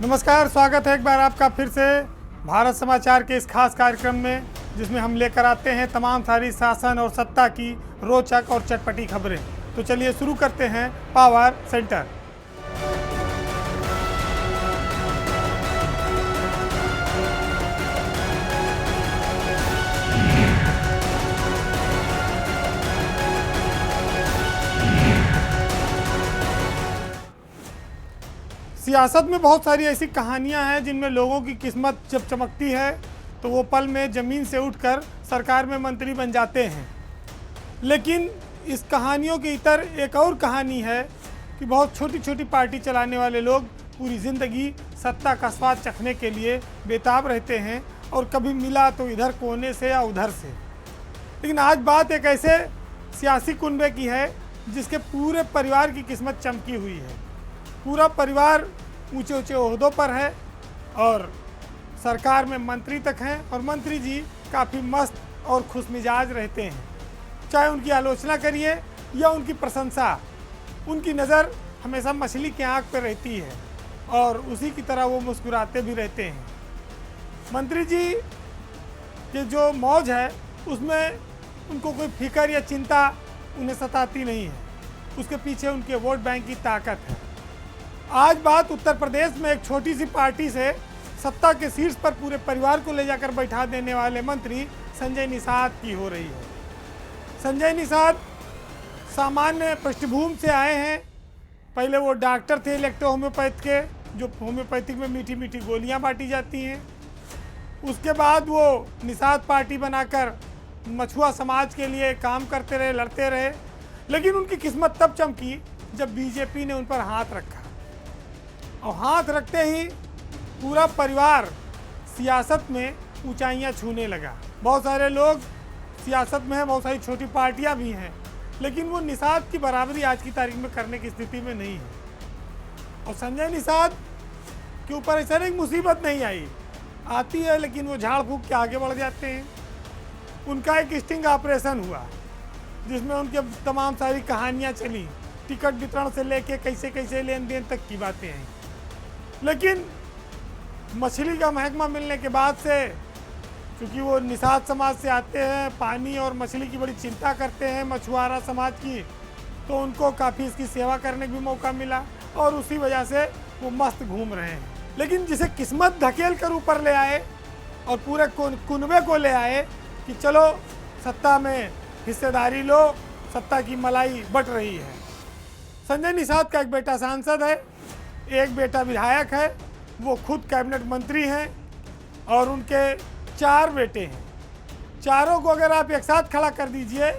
नमस्कार, स्वागत है एक बार आपका फिर से भारत समाचार के इस खास कार्यक्रम में, जिसमें हम लेकर आते हैं तमाम सारी शासन और सत्ता की रोचक और चटपटी खबरें। तो चलिए शुरू करते हैं पावर सेंटर। सियासत में बहुत सारी ऐसी कहानियां हैं जिनमें लोगों की किस्मत जब चमकती है तो वो पल में ज़मीन से उठकर सरकार में मंत्री बन जाते हैं। लेकिन इस कहानियों के इतर एक और कहानी है कि बहुत छोटी छोटी पार्टी चलाने वाले लोग पूरी ज़िंदगी सत्ता का स्वाद चखने के लिए बेताब रहते हैं और कभी मिला तो इधर कोने से या उधर से। लेकिन आज बात एक ऐसे सियासी कुनबे की है जिसके पूरे परिवार की किस्मत चमकी हुई है। पूरा परिवार ऊंचे ऊंचे ओहदों पर है और सरकार में मंत्री तक हैं और मंत्री जी काफ़ी मस्त और खुशमिजाज रहते हैं। चाहे उनकी आलोचना करिए या उनकी प्रशंसा, उनकी नज़र हमेशा मछली की आंख पर रहती है और उसी की तरह वो मुस्कुराते भी रहते हैं। मंत्री जी की जो मौज है उसमें उनको कोई फिक्र या चिंता उन्हें सताती नहीं है। उसके पीछे उनके वोट बैंक की ताकत है। आज बात उत्तर प्रदेश में एक छोटी सी पार्टी से सत्ता के शीर्ष पर पूरे परिवार को ले जाकर बैठा देने वाले मंत्री संजय निषाद की हो रही है। संजय निषाद सामान्य पृष्ठभूमि से आए हैं। पहले वो डॉक्टर थे इलेक्ट्रो होम्योपैथ के, जो होम्योपैथिक में मीठी मीठी गोलियां बांटी जाती हैं। उसके बाद वो निषाद पार्टी बनाकर मछुआ समाज के लिए काम करते रहे, लड़ते रहे। लेकिन उनकी किस्मत तब चमकी जब बीजेपी ने उन पर हाथ रखा और हाथ रखते ही पूरा परिवार सियासत में ऊंचाइयां छूने लगा। बहुत सारे लोग सियासत में हैं, बहुत सारी छोटी पार्टियां भी हैं, लेकिन वो निषाद की बराबरी आज की तारीख में करने की स्थिति में नहीं है। और संजय निषाद के ऊपर ऐसा एक मुसीबत नहीं आई, आती है लेकिन वो झाड़ फूक के आगे बढ़ जाते हैं। उनका एक स्टिंग ऑपरेशन हुआ जिसमें उनके तमाम सारी कहानियाँ चली, टिकट वितरण से लेके कैसे कैसे लेन देन तक की बातें हैं। लेकिन मछली का महकमा मिलने के बाद से, क्योंकि वो निषाद समाज से आते हैं, पानी और मछली की बड़ी चिंता करते हैं मछुआरा समाज की, तो उनको काफ़ी इसकी सेवा करने का भी मौका मिला और उसी वजह से वो मस्त घूम रहे हैं। लेकिन जिसे किस्मत धकेल कर ऊपर ले आए और पूरे कुनबे को ले आए कि चलो सत्ता में हिस्सेदारी लो, सत्ता की मलाई बट रही है। संजय निषाद का एक बेटा सांसद है, एक बेटा विधायक है, वो खुद कैबिनेट मंत्री हैं और उनके 4 बेटे हैं। चारों को अगर आप एक साथ खड़ा कर दीजिए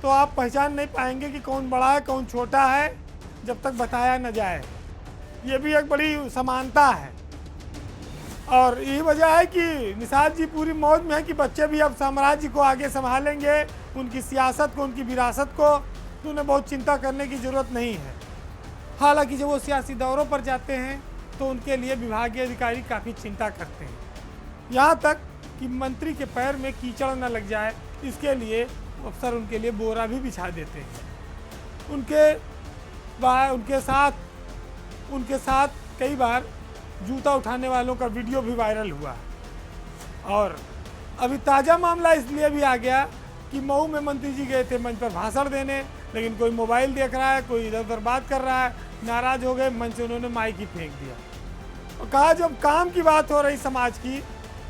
तो आप पहचान नहीं पाएंगे कि कौन बड़ा है कौन छोटा है, जब तक बताया न जाए। ये भी एक बड़ी समानता है और यही वजह है कि निषाद जी पूरी मौज में है कि बच्चे भी अब साम्राज्य को आगे संभालेंगे, उनकी सियासत को, उनकी विरासत को तो उन्हें बहुत चिंता करने की ज़रूरत नहीं है। हालांकि जब वो सियासी दौरों पर जाते हैं तो उनके लिए विभागीय अधिकारी काफ़ी चिंता करते हैं, यहाँ तक कि मंत्री के पैर में कीचड़ न लग जाए इसके लिए अफसर उनके लिए बोरा भी बिछा देते हैं। उनके साथ कई बार जूता उठाने वालों का वीडियो भी वायरल हुआ। और अभी ताज़ा मामला इसलिए भी आ गया कि मऊ में मंत्री जी गए थे मंच पर भाषण देने, लेकिन कोई मोबाइल देख रहा है, कोई इधर उधर बात कर रहा है, नाराज़ हो गए, मंच से उन्होंने माइक ही फेंक दिया और कहा जब काम की बात हो रही समाज की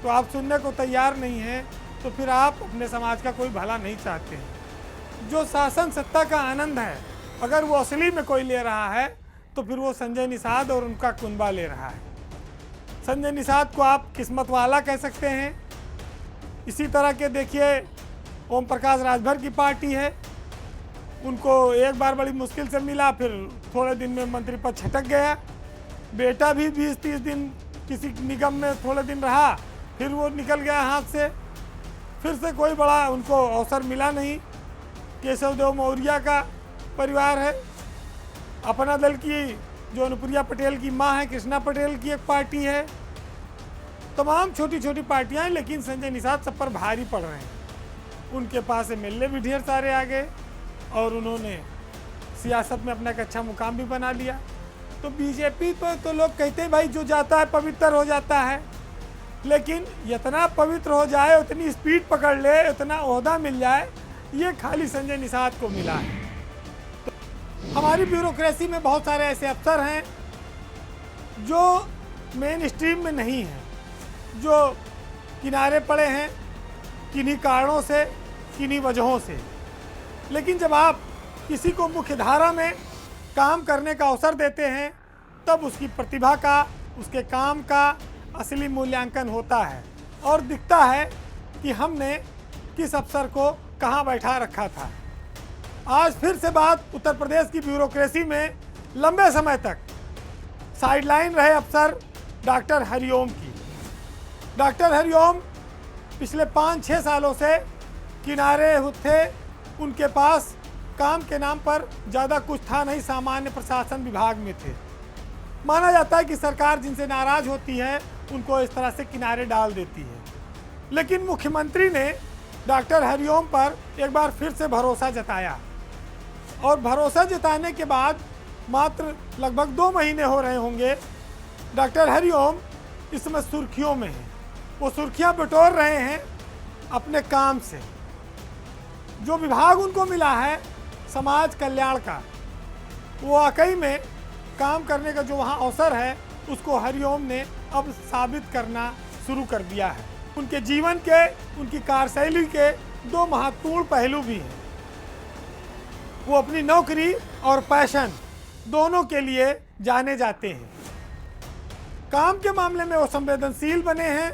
तो आप सुनने को तैयार नहीं हैं तो फिर आप अपने समाज का कोई भला नहीं चाहते हैं। जो शासन सत्ता का आनंद है अगर वो असली में कोई ले रहा है तो फिर वो संजय निषाद और उनका कुनबा ले रहा है। संजय निषाद को आप किस्मत वाला कह सकते हैं। इसी तरह के देखिए ओम प्रकाश राजभर की पार्टी है, उनको एक बार बड़ी मुश्किल से मिला, फिर थोड़े दिन में मंत्री पद छटक गया। बेटा भी 20-30 दिन किसी निगम में थोड़े दिन रहा, फिर वो निकल गया हाथ से, फिर से कोई बड़ा उनको अवसर मिला नहीं। केशव देव मौर्य का परिवार है, अपना दल की जो अनुप्रिया पटेल की माँ है कृष्णा पटेल की एक पार्टी है। तमाम छोटी छोटी पार्टियाँ हैं, लेकिन संजय निषाद सब पर भारी पड़ रहे हैं। उनके पास एमएलए भी ढेर सारे आ गए और उन्होंने सियासत में अपना एक अच्छा मुकाम भी बना लिया। तो बीजेपी पर तो लोग कहते हैं भाई जो जाता है पवित्र हो जाता है, लेकिन इतना पवित्र हो जाए, उतनी स्पीड पकड़ ले, उतना ओहदा मिल जाए, ये खाली संजय निषाद को मिला है। तो हमारी ब्यूरोक्रेसी में बहुत सारे ऐसे अफसर हैं जो मेन स्ट्रीम में नहीं हैं, जो किनारे पड़े हैं किन्हीं कारणों से, किन्हीं वजहों से। लेकिन जब आप किसी को मुख्य धारा में काम करने का अवसर देते हैं, तब उसकी प्रतिभा का, उसके काम का असली मूल्यांकन होता है और दिखता है कि हमने किस अफसर को कहाँ बैठा रखा था। आज फिर से बात उत्तर प्रदेश की ब्यूरोक्रेसी में लंबे समय तक साइडलाइन रहे अफसर डॉक्टर हरिओम की। डॉक्टर हरिओम पिछले 5-6 सालों से किनारे थे, उनके पास काम के नाम पर ज़्यादा कुछ था नहीं, सामान्य प्रशासन विभाग में थे। माना जाता है कि सरकार जिनसे नाराज़ होती है उनको इस तरह से किनारे डाल देती है। लेकिन मुख्यमंत्री ने डॉक्टर हरिओम पर एक बार फिर से भरोसा जताया और भरोसा जताने के बाद मात्र लगभग 2 महीने हो रहे होंगे, डॉक्टर हरिओम इस समय सुर्खियों में हैं। वो सुर्खियां बटोर रहे हैं अपने काम से। जो विभाग उनको मिला है समाज कल्याण का, वो वाकई में काम करने का जो वहाँ अवसर है उसको हरिओम ने अब साबित करना शुरू कर दिया है। उनके जीवन के, उनकी कार्यशैली के 2 महत्वपूर्ण पहलू भी हैं। वो अपनी नौकरी और पैशन दोनों के लिए जाने जाते हैं। काम के मामले में वो संवेदनशील बने हैं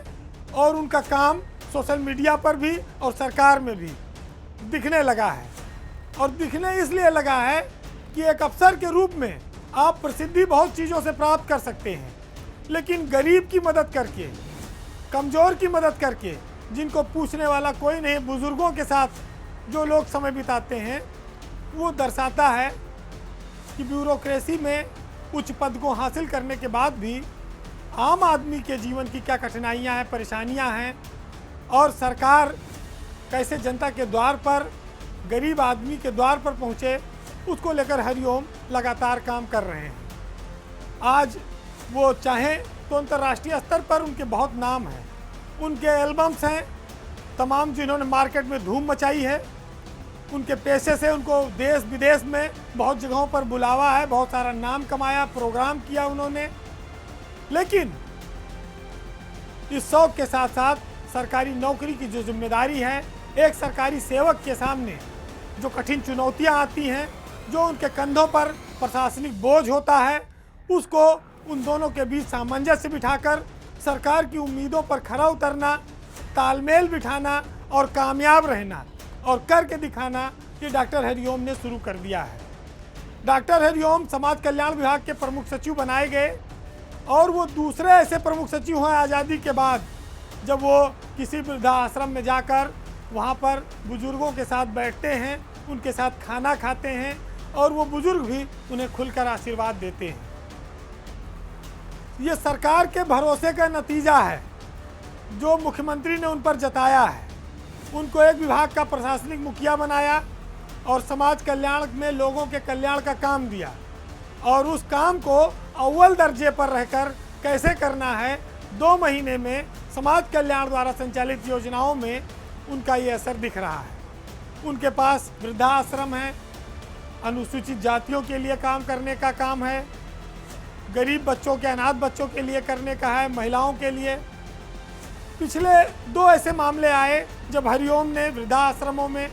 और उनका काम सोशल मीडिया पर भी और सरकार में भी दिखने लगा है। और दिखने इसलिए लगा है कि एक अफसर के रूप में आप प्रसिद्धि बहुत चीज़ों से प्राप्त कर सकते हैं, लेकिन गरीब की मदद करके, कमज़ोर की मदद करके, जिनको पूछने वाला कोई नहीं, बुज़ुर्गों के साथ जो लोग समय बिताते हैं, वो दर्शाता है कि ब्यूरोक्रेसी में उच्च पद को हासिल करने के बाद भी आम आदमी के जीवन की क्या कठिनाइयाँ हैं, परेशानियाँ हैं और सरकार कैसे जनता के द्वार पर, गरीब आदमी के द्वार पर पहुँचे, उसको लेकर हरिओम लगातार काम कर रहे हैं। आज वो चाहें तो अंतर्राष्ट्रीय स्तर पर उनके बहुत नाम हैं, उनके एल्बम्स हैं तमाम जिन्होंने मार्केट में धूम मचाई है। उनके पैसे से उनको देश विदेश में बहुत जगहों पर बुलावा है, बहुत सारा नाम कमाया, प्रोग्राम किया उन्होंने। लेकिन इस शौक के साथ साथ सरकारी नौकरी की जो जिम्मेदारी है, एक सरकारी सेवक के सामने जो कठिन चुनौतियां आती हैं, जो उनके कंधों पर प्रशासनिक बोझ होता है, उसको उन दोनों के बीच सामंजस्य बिठाकर सरकार की उम्मीदों पर खरा उतरना, तालमेल बिठाना और कामयाब रहना और करके दिखाना, ये डॉक्टर हरिओम ने शुरू कर दिया है। डॉक्टर हरिओम समाज कल्याण विभाग के प्रमुख सचिव बनाए गए और वो दूसरे ऐसे प्रमुख सचिव हैं आज़ादी के बाद, जब वो किसी वृद्धाश्रम में जाकर वहाँ पर बुजुर्गों के साथ बैठते हैं, उनके साथ खाना खाते हैं और वो बुजुर्ग भी उन्हें खुलकर आशीर्वाद देते हैं। ये सरकार के भरोसे का नतीजा है जो मुख्यमंत्री ने उन पर जताया है। उनको एक विभाग का प्रशासनिक मुखिया बनाया और समाज कल्याण में लोगों के कल्याण का काम दिया और उस काम को अव्वल दर्जे पर रहकर कैसे करना है, 2 महीने में समाज कल्याण द्वारा संचालित योजनाओं में उनका ये असर दिख रहा है। उनके पास वृद्धाश्रम है, अनुसूचित जातियों के लिए काम करने का काम है, गरीब बच्चों के, अनाथ बच्चों के लिए करने का है, महिलाओं के लिए। पिछले 2 ऐसे मामले आए जब हरिओम ने वृद्धाश्रमों में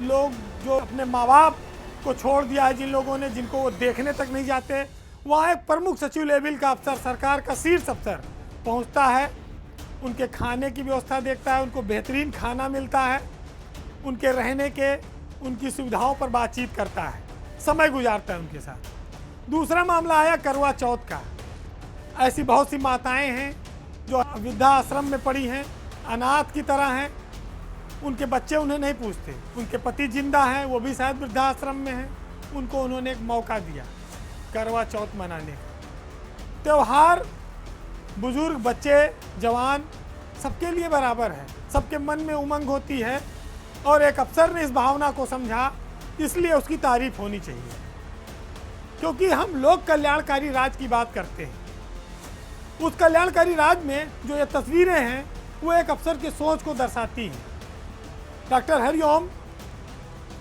लोग जो अपने माँ बाप को छोड़ दिया है, जिन लोगों ने, जिनको वो देखने तक नहीं जाते, वहाँ एक प्रमुख सचिव लेवल का अफसर, सरकार का शीर्ष अफसर पहुँचता है, उनके खाने की व्यवस्था देखता है, उनको बेहतरीन खाना मिलता है, उनके रहने के, उनकी सुविधाओं पर बातचीत करता है, समय गुजारता है उनके साथ। दूसरा मामला आया करवा चौथ का। ऐसी बहुत सी माताएं हैं जो वृद्धाश्रम में पड़ी हैं, अनाथ की तरह हैं, उनके बच्चे उन्हें नहीं पूछते, उनके पति जिंदा हैं, वो भी शायद वृद्धाश्रम में हैं, उनको उन्होंने एक मौका दिया करवा चौथ मनाने का। त्यौहार बुजुर्ग, बच्चे, जवान सबके लिए बराबर है, सबके मन में उमंग होती है और एक अफसर ने इस भावना को समझा, इसलिए उसकी तारीफ होनी चाहिए। क्योंकि हम लोक कल्याणकारी राज की बात करते हैं। उस कल्याणकारी राज में जो ये तस्वीरें हैं वो एक अफसर की सोच को दर्शाती हैं। डॉक्टर हरिओम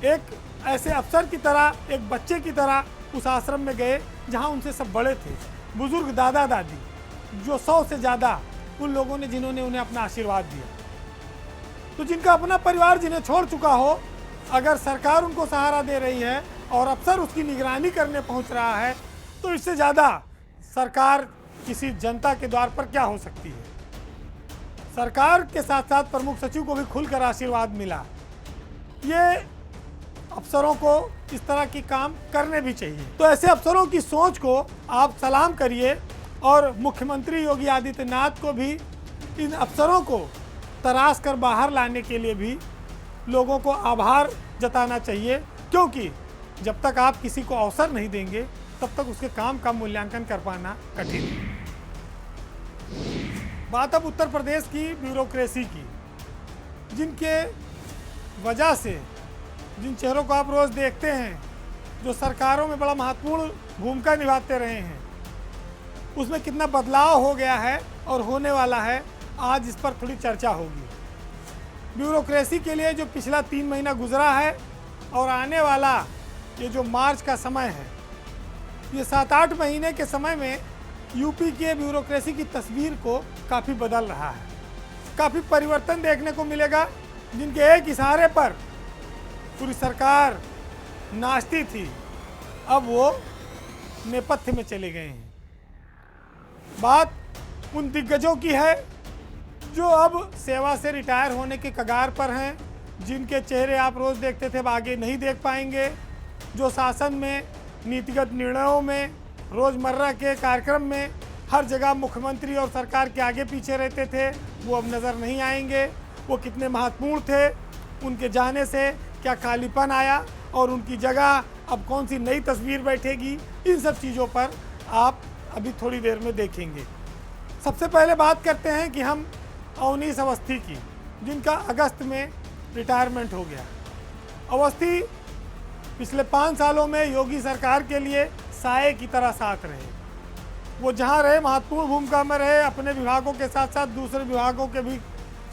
एक ऐसे अफसर की तरह, एक बच्चे की तरह उस आश्रम में गए जहां उनसे सब बड़े थे, बुजुर्ग दादा दादी, जो 100 से ज़्यादा उन लोगों ने जिन्होंने उन्हें अपना आशीर्वाद दिया। तो जिनका अपना परिवार जिन्हें छोड़ चुका हो, अगर सरकार उनको सहारा दे रही है और अफसर उसकी निगरानी करने पहुंच रहा है, तो इससे ज़्यादा सरकार किसी जनता के द्वार पर क्या हो सकती है। सरकार के साथ साथ प्रमुख सचिव को भी खुलकर आशीर्वाद मिला। ये अफसरों को इस तरह के काम करने भी चाहिए। तो ऐसे अफसरों की सोच को आप सलाम करिए और मुख्यमंत्री योगी आदित्यनाथ को भी इन अफसरों को तराश कर बाहर लाने के लिए भी लोगों को आभार जताना चाहिए, क्योंकि जब तक आप किसी को अवसर नहीं देंगे तब तक उसके काम का मूल्यांकन कर पाना कठिन है। बात अब उत्तर प्रदेश की ब्यूरोक्रेसी की, जिनके वजह से जिन चेहरों को आप रोज़ देखते हैं, जो सरकारों में बड़ा महत्वपूर्ण भूमिका निभाते रहे हैं, उसमें कितना बदलाव हो गया है और होने वाला है, आज इस पर थोड़ी चर्चा होगी। ब्यूरोक्रेसी के लिए जो पिछला 3 महीना गुजरा है और आने वाला ये जो मार्च का समय है, ये 7-8 महीने के समय में यूपी के ब्यूरोक्रेसी की तस्वीर को काफ़ी बदल रहा है। काफ़ी परिवर्तन देखने को मिलेगा, जिनके एक इशारे पर पूरी सरकार नाचती थी, अब वो नेपथ्य में चले गए हैं। बात उन दिग्गजों की है जो अब सेवा से रिटायर होने के कगार पर हैं, जिनके चेहरे आप रोज़ देखते थे, अब आगे नहीं देख पाएंगे, जो शासन में, नीतिगत निर्णयों में, रोज़मर्रा के कार्यक्रम में हर जगह मुख्यमंत्री और सरकार के आगे पीछे रहते थे, वो अब नज़र नहीं आएंगे। वो कितने महत्वपूर्ण थे, उनके जाने से क्या खालीपन आया और उनकी जगह अब कौन सी नई तस्वीर बैठेगी, इन सब चीज़ों पर आप अभी थोड़ी देर में देखेंगे। सबसे पहले बात करते हैं कि हम अवनीश अवस्थी की, जिनका अगस्त में रिटायरमेंट हो गया। अवस्थी पिछले 5 सालों में योगी सरकार के लिए साये की तरह साथ रहे। वो जहाँ रहे महत्वपूर्ण भूमिका में रहे, अपने विभागों के साथ साथ दूसरे विभागों के भी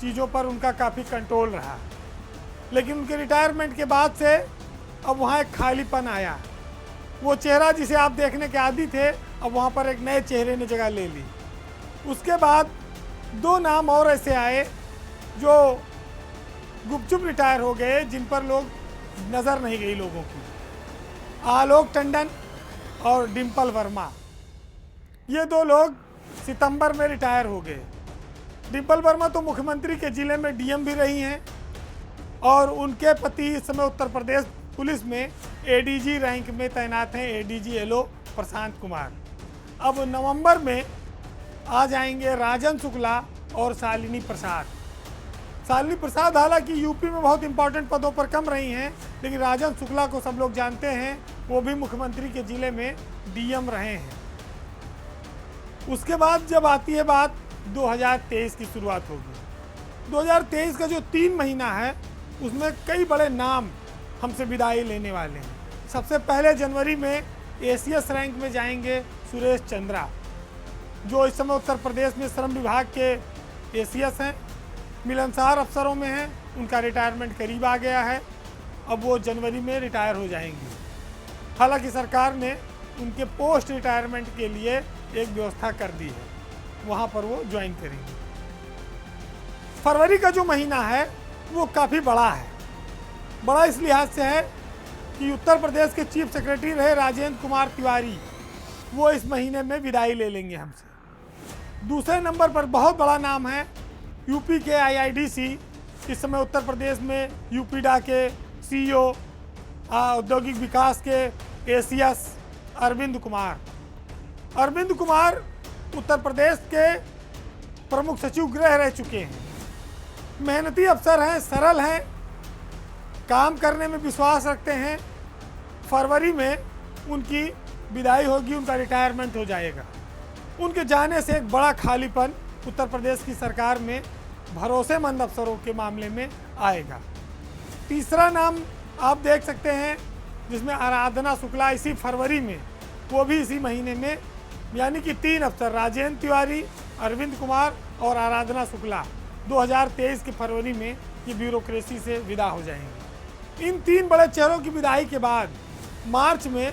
चीज़ों पर उनका काफ़ी कंट्रोल रहा। लेकिन उनके रिटायरमेंट के बाद से अब वहाँ एक खालीपन आया। वो चेहरा जिसे आप देखने के आदी थे, अब वहाँ पर एक नए चेहरे ने जगह ले ली। उसके बाद 2 नाम और ऐसे आए जो गुपचुप रिटायर हो गए, जिन पर लोग नज़र नहीं गई लोगों की। आलोक टंडन और डिम्पल वर्मा, ये 2 लोग सितंबर में रिटायर हो गए। डिम्पल वर्मा तो मुख्यमंत्री के ज़िले में डीएम भी रही हैं और उनके पति इस समय उत्तर प्रदेश पुलिस में एडीजी रैंक में तैनात हैं, एडीजी एलओ प्रशांत कुमार। अब नवंबर में आ जाएंगे राजन शुक्ला और शालिनी प्रसाद। शालिनी प्रसाद हालांकि यूपी में बहुत इंपॉर्टेंट पदों पर कम रही हैं, लेकिन राजन शुक्ला को सब लोग जानते हैं, वो भी मुख्यमंत्री के ज़िले में डीएम रहे हैं। उसके बाद जब आती है बात 2023 की शुरुआत होगी। 2023 का जो 3 महीना है, उसमें कई बड़े नाम हमसे विदाई लेने वाले हैं। सबसे पहले जनवरी में एसीएस रैंक में जाएंगे सुरेश चंद्रा, जो इस समय उत्तर प्रदेश में श्रम विभाग के एसीएस हैं, मिलनसार अफसरों में हैं। उनका रिटायरमेंट करीब आ गया है, अब वो जनवरी में रिटायर हो जाएंगे। हालांकि सरकार ने उनके पोस्ट रिटायरमेंट के लिए एक व्यवस्था कर दी है, वहाँ पर वो ज्वाइन करेंगे। फरवरी का जो महीना है वो काफ़ी बड़ा है। बड़ा इस लिहाज से है कि उत्तर प्रदेश के चीफ सेक्रेटरी रहे राजेंद्र कुमार तिवारी, वो इस महीने में विदाई ले लेंगे हमसे। दूसरे नंबर पर बहुत बड़ा नाम है यूपी के आईआईडीसी, इस समय उत्तर प्रदेश में यूपीडा के सीईओ, औद्योगिक विकास के एसीएस अरविंद कुमार। अरविंद कुमार उत्तर प्रदेश के प्रमुख सचिव गृह रह चुके हैं। मेहनती अफसर हैं, सरल हैं, काम करने में विश्वास रखते हैं। फरवरी में उनकी विदाई होगी, उनका रिटायरमेंट हो जाएगा। उनके जाने से एक बड़ा खालीपन उत्तर प्रदेश की सरकार में भरोसेमंद अफसरों के मामले में आएगा। तीसरा नाम आप देख सकते हैं जिसमें आराधना शुक्ला इसी फरवरी में वो भी इसी महीने में, यानी कि 3 अफसर राजेंद्र तिवारी, अरविंद कुमार और आराधना शुक्ला 2023 के फरवरी में ये ब्यूरोक्रेसी से विदा हो जाएंगे। इन 3 बड़े चेहरों की विदाई के बाद मार्च में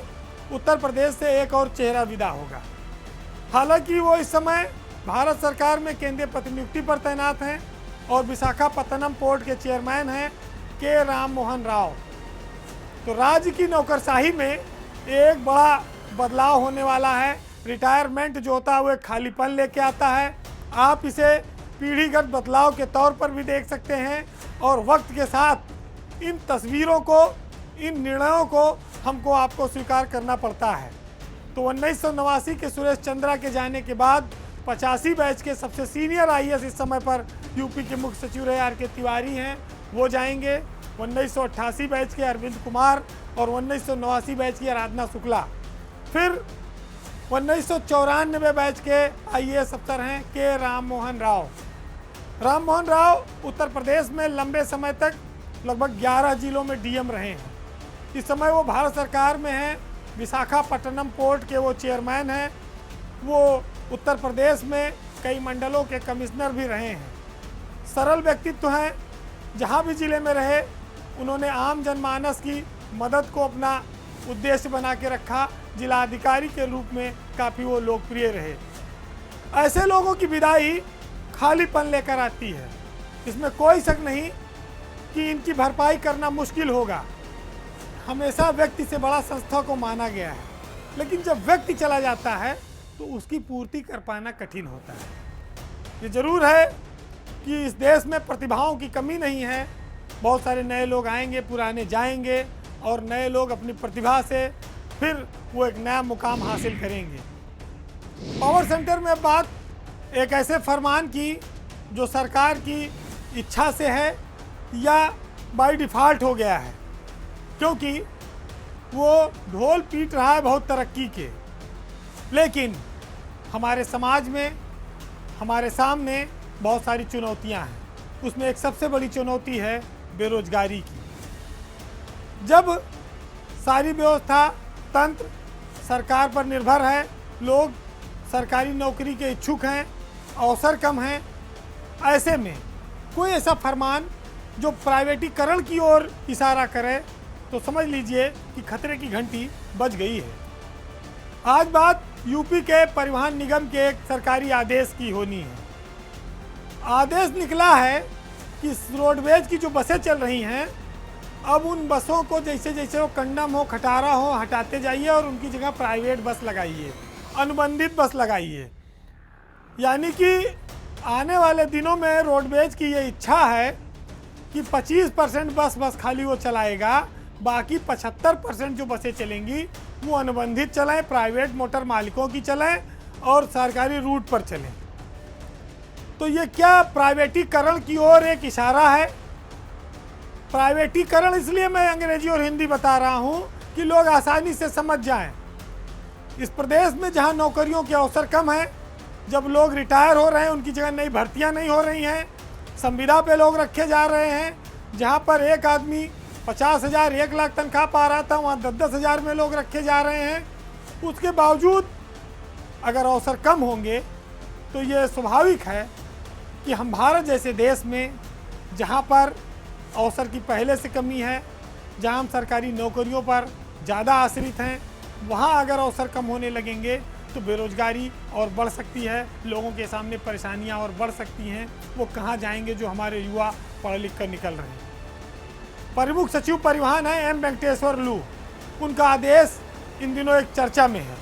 उत्तर प्रदेश से एक और चेहरा विदा होगा। हालांकि वो इस समय भारत सरकार में केंद्रीय प्रतिनियुक्ति पर तैनात हैं और विशाखापत्तनम पोर्ट के चेयरमैन हैं के राम मोहन राव। तो राज्य की नौकरशाही में एक बड़ा बदलाव होने वाला है। रिटायरमेंट जो होता है वो एक खालीपन लेके आता है। आप इसे पीढ़ीगत बदलाव के तौर पर भी देख सकते हैं और वक्त के साथ इन तस्वीरों को, इन निर्णयों को हमको आपको स्वीकार करना पड़ता है। तो 1989 के सुरेश चंद्रा के जाने के बाद 85 बैच के सबसे सीनियर आईएएस इस समय पर यूपी के मुख्य सचिव रहे आर.के. तिवारी हैं, वो जाएंगे। 1988 बैच के अरविंद कुमार और 1989 बैच की आराधना शुक्ला। फिर 1994 बैच के आईएएस अफसर हैं के राम मोहन राव। राम मोहन राव उत्तर प्रदेश में लंबे समय तक लगभग 11 जिलों में डीएम रहे हैं। इस समय वो भारत सरकार में हैं। विशाखापट्टनम पोर्ट के वो चेयरमैन हैं। वो उत्तर प्रदेश में कई मंडलों के कमिश्नर भी रहे हैं। सरल व्यक्तित्व हैं। जहाँ भी जिले में रहे उन्होंने आम जनमानस की मदद को अपना उद्देश्य बना के रखा। जिलाधिकारी के रूप में काफ़ी वो लोकप्रिय रहे। ऐसे लोगों की विदाई खालीपन लेकर आती है, इसमें कोई शक नहीं कि इनकी भरपाई करना मुश्किल होगा। हमेशा व्यक्ति से बड़ा संस्था को माना गया है, लेकिन जब व्यक्ति चला जाता है तो उसकी पूर्ति कर पाना कठिन होता है। ये जरूर है कि इस देश में प्रतिभाओं की कमी नहीं है। बहुत सारे नए लोग आएंगे, पुराने जाएंगे और नए लोग अपनी प्रतिभा से फिर वो एक नया मुकाम हासिल करेंगे। पावर सेंटर में बात एक ऐसे फरमान की जो सरकार की इच्छा से है या बाय डिफ़ॉल्ट हो गया है, क्योंकि वो ढोल पीट रहा है बहुत तरक्की के, लेकिन हमारे समाज में हमारे सामने बहुत सारी चुनौतियां हैं। उसमें एक सबसे बड़ी चुनौती है बेरोजगारी की। जब सारी व्यवस्था तंत्र सरकार पर निर्भर है, लोग सरकारी नौकरी के इच्छुक हैं, अवसर कम हैं, ऐसे में कोई ऐसा फरमान जो प्राइवेटीकरण की ओर इशारा करे तो समझ लीजिए कि खतरे की घंटी बज गई है। आज बात यूपी के परिवहन निगम के एक सरकारी आदेश की होनी है। आदेश निकला है कि रोडवेज की जो बसें चल रही हैं, अब उन बसों को जैसे जैसे वो कंडम हो, खटारा हो, हटाते जाइए और उनकी जगह प्राइवेट बस लगाइए, अनुबंधित बस लगाइए। यानी कि आने वाले दिनों में रोडवेज की ये इच्छा है कि 25% बस खाली वो चलाएगा, बाकी 75% जो बसें चलेंगी वो अनुबंधित चलें, प्राइवेट मोटर मालिकों की चलें और सरकारी रूट पर चलें। तो ये क्या प्राइवेटीकरण की ओर एक इशारा है? प्राइवेटीकरण इसलिए मैं अंग्रेजी और हिंदी बता रहा हूँ कि लोग आसानी से समझ जाएं। इस प्रदेश में जहाँ नौकरियों के अवसर कम हैं, जब लोग रिटायर हो रहे हैं, उनकी जगह नई भर्तियाँ नहीं हो रही हैं, संविदा पे लोग रखे जा रहे हैं, जहाँ पर एक आदमी 50,000 1 लाख तनख्वाह पा रहा था, वहाँ 10-10 हज़ार में लोग रखे जा रहे हैं। उसके बावजूद अगर अवसर कम होंगे तो ये स्वाभाविक है कि हम भारत जैसे देश में, जहाँ पर अवसर की पहले से कमी है, जहाँ हम सरकारी नौकरियों पर ज़्यादा आश्रित हैं, वहाँ अगर अवसर कम होने लगेंगे तो बेरोजगारी और बढ़ सकती है, लोगों के सामने परेशानियाँ और बढ़ सकती हैं। वो कहाँ जाएंगे जो हमारे युवा पढ़ लिख कर निकल रहे हैं। प्रमुख सचिव परिवहन है एम वेंकटेश्वर लू। उनका आदेश इन दिनों एक चर्चा में है।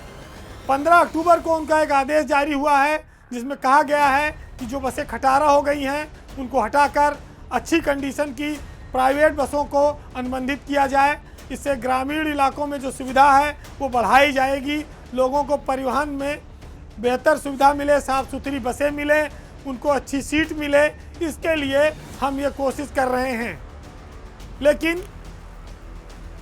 15 अक्टूबर को उनका एक आदेश जारी हुआ है जिसमें कहा गया है कि जो बसें खटारा हो गई हैं उनको हटाकर अच्छी कंडीशन की प्राइवेट बसों को अनुबंधित किया जाए। इससे ग्रामीण इलाकों में जो सुविधा है वो बढ़ाई जाएगी, लोगों को परिवहन में बेहतर सुविधा मिले, साफ़ सुथरी बसें मिले, उनको अच्छी सीट मिले। इसके लिए हम ये कोशिश कर रहे हैं। लेकिन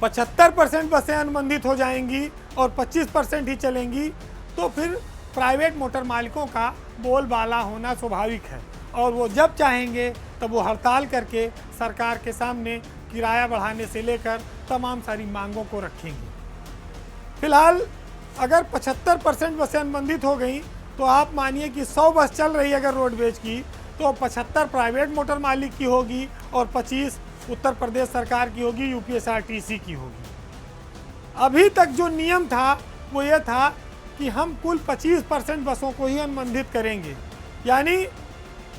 75% बसें अनुबंधित हो जाएंगी और 25% ही चलेंगी तो फिर प्राइवेट मोटर मालिकों का बोलबाला होना स्वाभाविक है और वो जब चाहेंगे तब वो हड़ताल करके सरकार के सामने किराया बढ़ाने से लेकर तमाम सारी मांगों को रखेंगे। फिलहाल अगर 75% बसें अनुबंधित हो गई तो आप मानिए कि 100 बस चल रही है अगर रोडवेज की, तो 75 प्राइवेट मोटर मालिक की होगी और 25 उत्तर प्रदेश सरकार की होगी, यूपीएसआरटीसी की होगी। अभी तक जो नियम था वो ये था कि हम कुल 25% बसों को ही अनुबंधित करेंगे, यानी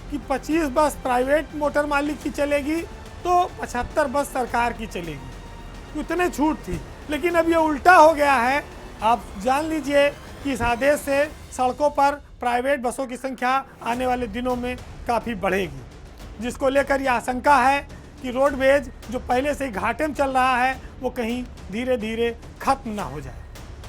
कि 25 बस प्राइवेट मोटर मालिक की चलेगी तो 75 बस सरकार की चलेगी, उतने छूट थी। लेकिन अब ये उल्टा हो गया है। आप जान लीजिए कि इस आदेश से सड़कों पर प्राइवेट बसों की संख्या आने वाले दिनों में काफ़ी बढ़ेगी, जिसको लेकर यह आशंका है कि रोडवेज जो पहले से ही घाटे में चल रहा है वो कहीं धीरे धीरे खत्म ना हो जाए,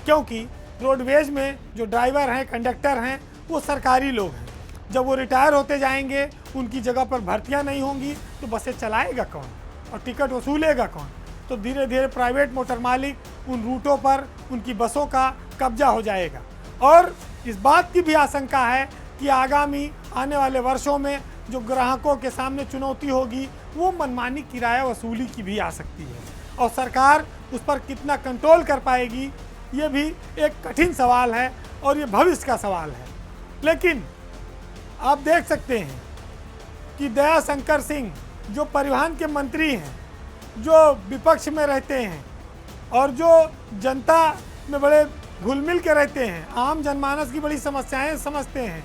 क्योंकि रोडवेज में जो ड्राइवर हैं, कंडक्टर हैं, वो सरकारी लोग हैं। जब वो रिटायर होते जाएंगे, उनकी जगह पर भर्तियां नहीं होंगी तो बसें चलाएगा कौन और टिकट वसूलेगा कौन? तो धीरे धीरे प्राइवेट मोटर मालिक उन रूटों पर उनकी बसों का कब्जा हो जाएगा। और इस बात की भी आशंका है कि आगामी आने वाले वर्षों में जो ग्राहकों के सामने चुनौती होगी वो मनमानी किराया वसूली की भी आ सकती है, और सरकार उस पर कितना कंट्रोल कर पाएगी ये भी एक कठिन सवाल है और ये भविष्य का सवाल है। लेकिन आप देख सकते हैं कि दया शंकर सिंह जो परिवहन के मंत्री हैं, जो विपक्ष में रहते हैं और जो जनता में बड़े घुल मिल के रहते हैं, आम जनमानस की बड़ी समस्याएं समझते हैं,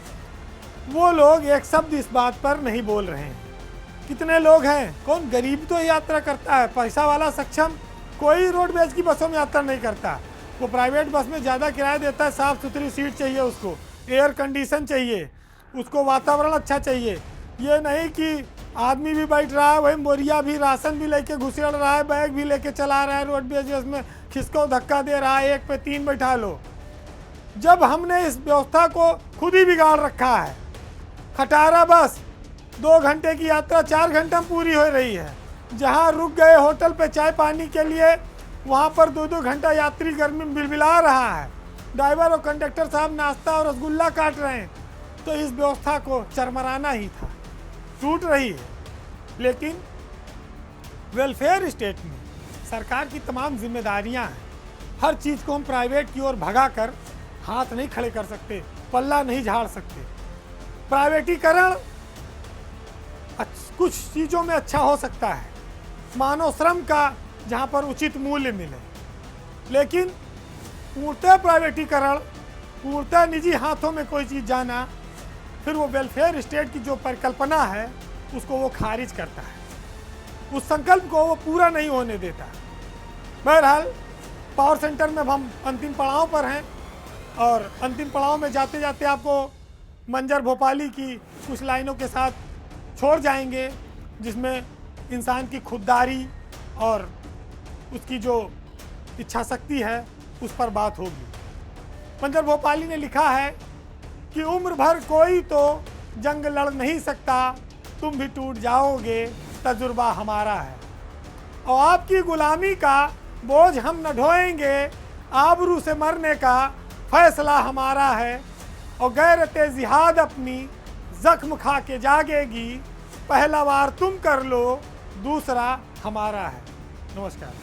वो लोग एक शब्द इस बात पर नहीं बोल रहे हैं। कितने लोग हैं, कौन गरीब तो यात्रा करता है, पैसा वाला सक्षम कोई रोडवेज की बसों में यात्रा नहीं करता। वो प्राइवेट बस में ज़्यादा किराया देता है, साफ़ सुथरी सीट चाहिए उसको, एयर कंडीशन चाहिए उसको, वातावरण अच्छा चाहिए। ये नहीं कि आदमी भी बैठ रहा है, वही बोरिया भी राशन भी लेके घुसेड़ रहा है, बैग भी लेके चला रहा है रोडवेज बस में, खिसको धक्का दे रहा है, 1 पे 3 बैठा लो। जब हमने इस व्यवस्था को खुद ही बिगाड़ रखा है, खटारा बस 2 घंटे की यात्रा 4 घंटे में पूरी हो रही है। जहां रुक गए होटल पे चाय पानी के लिए, वहां पर 2-2 घंटा यात्री गर्मी में बिलबिला रहा है। ड्राइवर और कंडक्टर साहब नाश्ता और रसगुल्ला काट रहे हैं। तो इस व्यवस्था को चरमराना ही था, टूट रही है। लेकिन वेलफेयर स्टेट में सरकार की तमाम जिम्मेदारियां हैं। हर चीज़ को हम प्राइवेट की ओर भगा कर हाथ नहीं खड़े कर सकते, पल्ला नहीं झाड़ सकते। प्राइवेटीकरण कुछ चीज़ों में अच्छा हो सकता है, मानव श्रम का जहाँ पर उचित मूल्य मिले, लेकिन पूर्णतः प्राइवेटीकरण, पूर्णतः निजी हाथों में कोई चीज़ जाना, फिर वो वेलफेयर स्टेट की जो परिकल्पना है उसको वो खारिज करता है, उस संकल्प को वो पूरा नहीं होने देता। बहरहाल पावर सेंटर में हम अंतिम पड़ाव पर हैं और अंतिम पड़ाव में जाते जाते आपको मंजर भोपाली की कुछ लाइनों के साथ छोड़ जाएंगे, जिसमें इंसान की खुददारी और उसकी जो इच्छा शक्ति है उस पर बात होगी। मंजर भोपाली ने लिखा है कि उम्र भर कोई तो जंग लड़ नहीं सकता, तुम भी टूट जाओगे, तजुर्बा हमारा है। और आपकी गुलामी का बोझ हम न ढोएंगे, आबरू से मरने का फैसला हमारा है। और गैरते जिहाद अपनी जख्म खा के जागेगी, पहला वार तुम कर लो, दूसरा हमारा है। नमस्कार।